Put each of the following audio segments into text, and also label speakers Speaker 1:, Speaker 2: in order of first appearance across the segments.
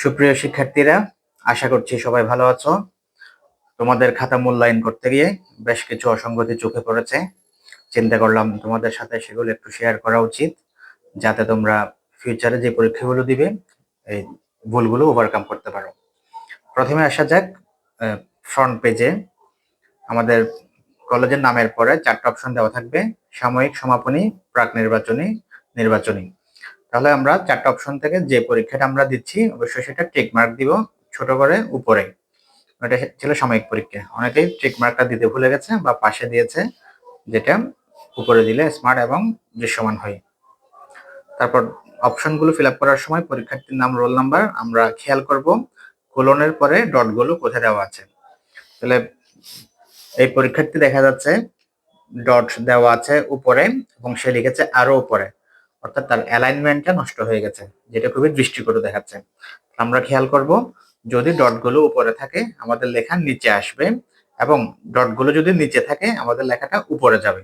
Speaker 1: সুপ্রিয় শিক্ষার্থীরা, আশা করছি সবাই ভালো আছো। তোমাদের খাতা মূল্যায়ন করতে গিয়ে বেশ কিছু অসঙ্গতি চোখে পড়েছে। চিন্তা করলাম তোমাদের সাথে সেগুলো একটু শেয়ার করা উচিত, যাতে তোমরা ফিউচারে যে পরীক্ষাগুলো দিবে এই ভুলগুলো ওভারকাম করতে পারো। প্রথমে আসা যাক ফ্রন্ট পেজে। আমাদের কলেজের নামের পরে 4টা অপশন দেওয়া থাকবে: সাময়িক, সমাপনী, প্রাক নির্বাচনী, নির্বাচনী। তাহলে আমরা 4টা অপশন থেকে যে পরীক্ষাটা আমরা দিচ্ছি অবশ্যই সেটা টিক মার্ক দিব ছোট করে উপরে। এটা ছিল সাময়িক পরীক্ষা। অনেকেই টিক মার্কটা দিতে ভুলে গেছে বা পাশে দিয়েছে, যেটা উপরে দিলে স্মার্ট এবং দৃশ্যমান হয়। তারপর অপশনগুলো ফিল আপ করার সময় পরীক্ষার্থীর নাম, রোল নাম্বার আমরা খেয়াল করব কোলনের পরে ডটগুলো কোথায় দেওয়া আছে। তাহলে এই পরীক্ষার্থী দেখা যাচ্ছে ডট দেওয়া আছে উপরে এবং সে লিখেছে আরো উপরে, অর্থাৎ তার অ্যালাইনমেন্টটা নষ্ট হয়ে গেছে, যেটা খুবই দৃষ্টিকটু দেখাচ্ছে। আমরা খেয়াল করব যদি ডটগুলো উপরে থাকে আমাদের লেখা নিচে আসবে, এবং ডটগুলো যদি নিচে থাকে আমাদের লেখাটা উপরে যাবে।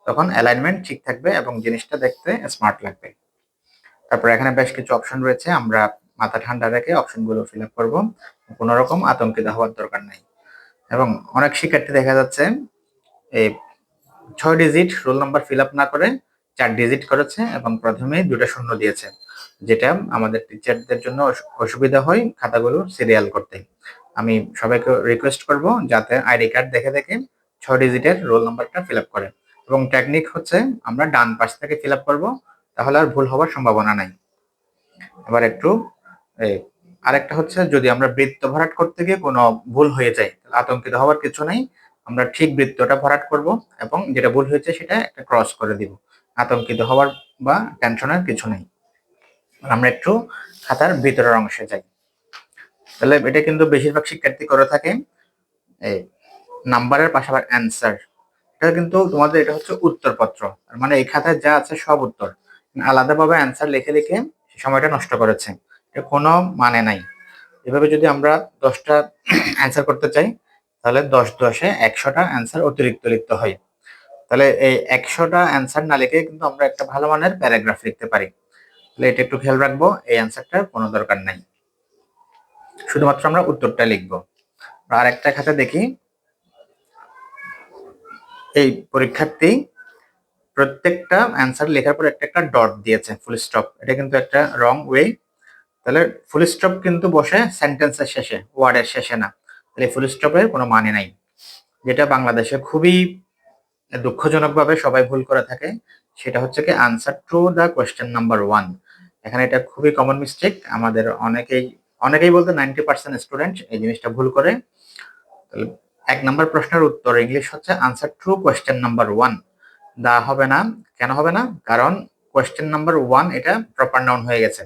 Speaker 1: তখন অ্যালাইনমেন্ট ঠিক থাকবে এবং জিনিসটা দেখতে স্মার্ট লাগবে। তারপর এখানে বেশ কিছু অপশন রয়েছে, আমরা মাথা ঠান্ডা রেখে অপশনগুলো ফিল আপ করবো। কোনো রকম আতঙ্কিত হওয়ার দরকার নাই। এবং অনেক শিক্ষার্থী দেখা যাচ্ছে এই 6 digit roll number fill up না করে 4 ডিজিট করেছে এবং প্রথমে 2টা শূন্য দিয়েছে, যেটা আমাদের টিচারদের জন্য অসুবিধা হয় খাতাগুলো সিরিয়াল করতে। আমি সবাইকে রিকোয়েস্ট করব যাতে আইডি কার্ড দেখে দেখে 6 ডিজিটের রোল নাম্বারটা ফিল আপ করে। এবং টেকনিক হচ্ছে আমরা ডান পাশ থেকে ফিল আপ করবো, তাহলে আর ভুল হওয়ার সম্ভাবনা নাই। এবার একটু আরেকটা হচ্ছে, যদি আমরা বৃত্ত ভরাট করতে গিয়ে কোনো ভুল হয়ে যায় আতঙ্কিত হওয়ার কিছু নাই। আমরা ঠিক বৃত্তটা ভরাট করব এবং যেটা ভুল হয়েছে সেটা একটা ক্রস করে দিব। আতঙ্কিত হওয়ার বা টেনশনের কিছু নেই। আমরা একটু খাতার ভিতরের অংশে যাই। তাহলে এটা কিন্তু বেশিরভাগ শিক্ষার্থী করে থাকে এই নাম্বারের পাশাপাশি অ্যান্সার। এটা কিন্তু তোমাদের এটা হচ্ছে উত্তরপত্র, মানে এই খাতায় যা আছে সব উত্তর, আলাদাভাবে অ্যান্সার লিখে লিখে সময়টা নষ্ট করেছে। এটা কোনো মানে নাই। এভাবে যদি আমরা 10টা অ্যান্সার করতে চাই তাহলে 10 100টা অ্যান্সার অতিরিক্ত লিখতে হয়। তাহলে এই 100টা অ্যান্সার না লিখে কিন্তু আমরা একটা ভালো মানের প্যারাগ্রাফ লিখতে পারি। তাহলে এটা একটু খেয়াল রাখবো, এই অ্যান্সারটার কোনো দরকার নাই, শুধুমাত্র আমরা উত্তরটা লিখবো। আর একটা খাতা দেখি, এই পরীক্ষার্থী প্রত্যেকটা অ্যান্সার লেখার পর একটা একটা ডট দিয়েছে, ফুল স্টপ। এটা কিন্তু একটা রং ওয়ে। তাহলে ফুল স্টপ কিন্তু বসে সেন্টেন্সের শেষে, ওয়ার্ডের শেষে না। তাহলে ফুল স্টপের কোনো মানে নাই, যেটা বাংলাদেশে খুবই দুঃখজনকভাবে সবাই ভুল করে থাকে। সেটা হচ্ছে কি answer to the question number 1। এখানে এটা খুবই কমন মিস্টেক, আমাদের অনেকেই বলতে 90% স্টুডেন্ট এই জিনিসটা ভুল করে। তাহলে 1 নাম্বার প্রশ্নের উত্তর ইংলিশ হচ্ছে আনসার টু কোয়েশ্চেন নাম্বার 1। দা হবে না। কেন হবে না? কারণ কোয়েশ্চেন নাম্বার 1 এটা প্রপার নাউন হয়ে গেছে।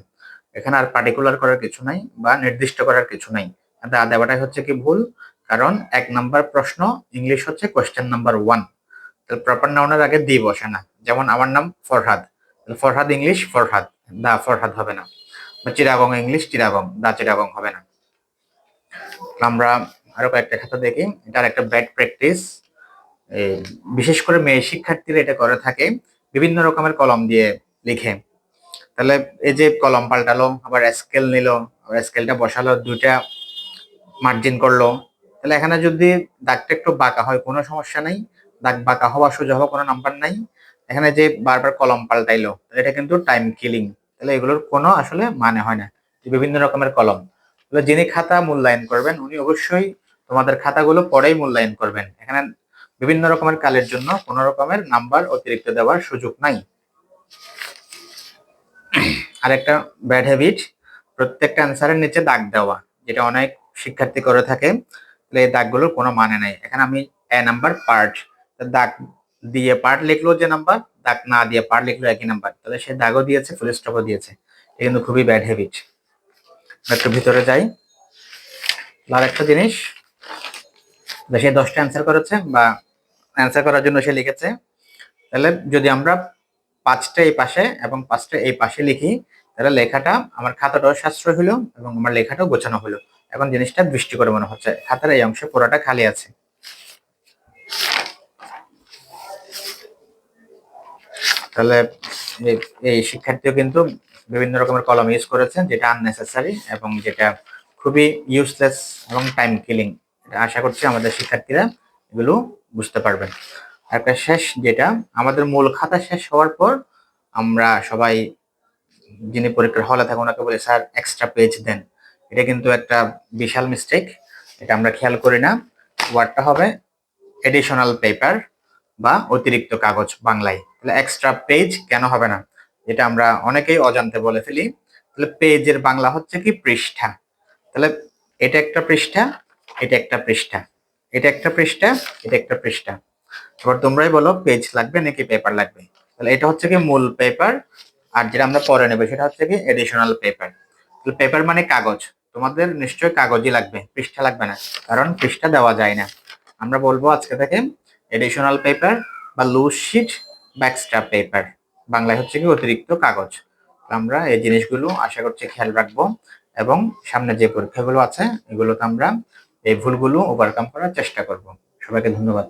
Speaker 1: এখানে আর পার্টিকুলার করার কিছু নাই বা নির্দিষ্ট করার কিছু নাই। দা দেওয়াটাই হচ্ছে কি ভুল, কারণ 1 নাম্বার প্রশ্ন ইংলিশ হচ্ছে কোয়েশ্চেন নাম্বার 1। তাহলে প্রপার নাউনের আগে দি বসে না। যেমন আমার নাম ফরহাদ, ফরহাদ ইংলিশ ফরহাদ, দা ফরহাদ হবে না। বা চিরাগং ইংলিশ চিরাগং, দা চিরাগং হবে না। আমরা আরো কয়েকটা খাতা দেখি। এটা একটা ব্যাড প্র্যাকটিস, বিশেষ করে মেয়ে শিক্ষার্থীরা এটা করে থাকে, বিভিন্ন রকমের কলম দিয়ে লিখে। তাহলে এই যে কলম পাল্টালো, আবার স্কেল নিল, আবার স্কেলটা বসালো, 2টা মার্জিন করলো। তাহলে এখানে যদি দাগটা একটু বাঁকা হয় কোনো সমস্যা নাই, দাগ বাঁকা হওয়া সোজা হওয়া কোনো নাম্বার নাই। এখানে যে বারবার কলম পাল্টাইলো, এটা কিন্তু টাইম কিলিং। তাহলে এগুলোর কোনো আসলে মানে হয় না। বিভিন্ন রকমের কলম, যিনি খাতা মূল্যায়ন করবেন উনি অবশ্যই তোমাদের খাতাগুলো পরেই মূল্যায়ন করবেন। এখানে বিভিন্ন রকমের কালের জন্য কোনো রকমের নাম্বার অতিরিক্ত দেওয়ার সুযোগ নাই। আর একটা ব্যাড হ্যাবিট, প্রত্যেকটা অ্যান্সারের নিচে দাগ দেওয়া, যেটা অনেক শিক্ষার্থী করে থাকে। তাহলে এই দাগগুলোর কোনো মানে নাই। এখানে আমি এ নাম্বার পার্ট, দাগ দিয়ে পার্ট লিখলো যে নাম্বার, দাগ না দিয়ে পার্ট লিখলো একই নাম্বার, তাহলে সে দাগও দিয়েছে ফুল স্টপও দিয়েছে। এটা কিন্তু খুবই ব্যাড হ্যাবিট। একটু ভিতরে যাই। আর একটা জিনিস, সে 10টা অ্যান্সার করেছে বা অ্যান্সার করার জন্য সে লিখেছে, তাহলে যদি আমরা 5টা এই পাশে এবং 5টা এই পাশে লিখি, তাহলে লেখাটা আমার খাতাটাও সাশ্রয় হলো এবং আমার লেখাটাও গোছানো হলো। এখন জিনিসটা দৃষ্টিকর মনে হচ্ছে, খাতার এই অংশে পুরোটা খালি আছে। তাহলে এই শিক্ষার্থীও কিন্তু বিভিন্ন রকমের কলম ইউজ করেছেন, যেটা আননেসেসারি এবং যেটা খুবই ইউজলেস এবং টাইম কিলিং। এটা আশা করছি আমাদের শিক্ষার্থীরা এগুলো বুঝতে পারবেন। একটা শেষ, যেটা আমাদের মূল খাতা শেষ হওয়ার পর আমরা সবাই, যিনি পরীক্ষার হলে থাকে, ওনাকে বলি স্যার এক্সট্রা পেজ দেন। এটা কিন্তু একটা বিশাল মিস্টেক, এটা আমরা খেয়াল করি না। ওয়ার্ডটা হবে এডিশনাল পেপার বা অতিরিক্ত কাগজ বাংলায়। তাহলে এক্সট্রা পেজ কেন হবে না, এটা আমরা অনেকেই অজান্তে বলে ফেলি। তাহলে পেজের বাংলা হচ্ছে কি পৃষ্ঠা। তাহলে এটা একটা পৃষ্ঠা, এটা একটা পৃষ্ঠা, এটা একটা পৃষ্ঠা, এটা একটা পৃষ্ঠা। এবার তোমরাই বলো পেজ লাগবে নাকি পেপার লাগবে। তাহলে এটা হচ্ছে কি মূল পেপার, আর যেটা আমরা পরে নেব সেটা হচ্ছে কি এডিশনাল পেপার। পেপার মানে কাগজ, তোমাদের নিশ্চয়ই কাগজই লাগবে, পৃষ্ঠা লাগবে না, কারণ পৃষ্ঠা দেওয়া যায় না। আমরা বলবো আজকে থেকে এডিশনাল পেপার বা লুজ শিট বা এক্সট্রা পেপার, বাংলায় হচ্ছে কি অতিরিক্ত কাগজ। আমরা এই জিনিসগুলো আশা করছি খেয়াল রাখবো, এবং সামনে যে পরীক্ষাগুলো আছে এগুলোতে আমরা এই ভুলগুলো ওভারকাম করার চেষ্টা করব। সবাইকে ধন্যবাদ।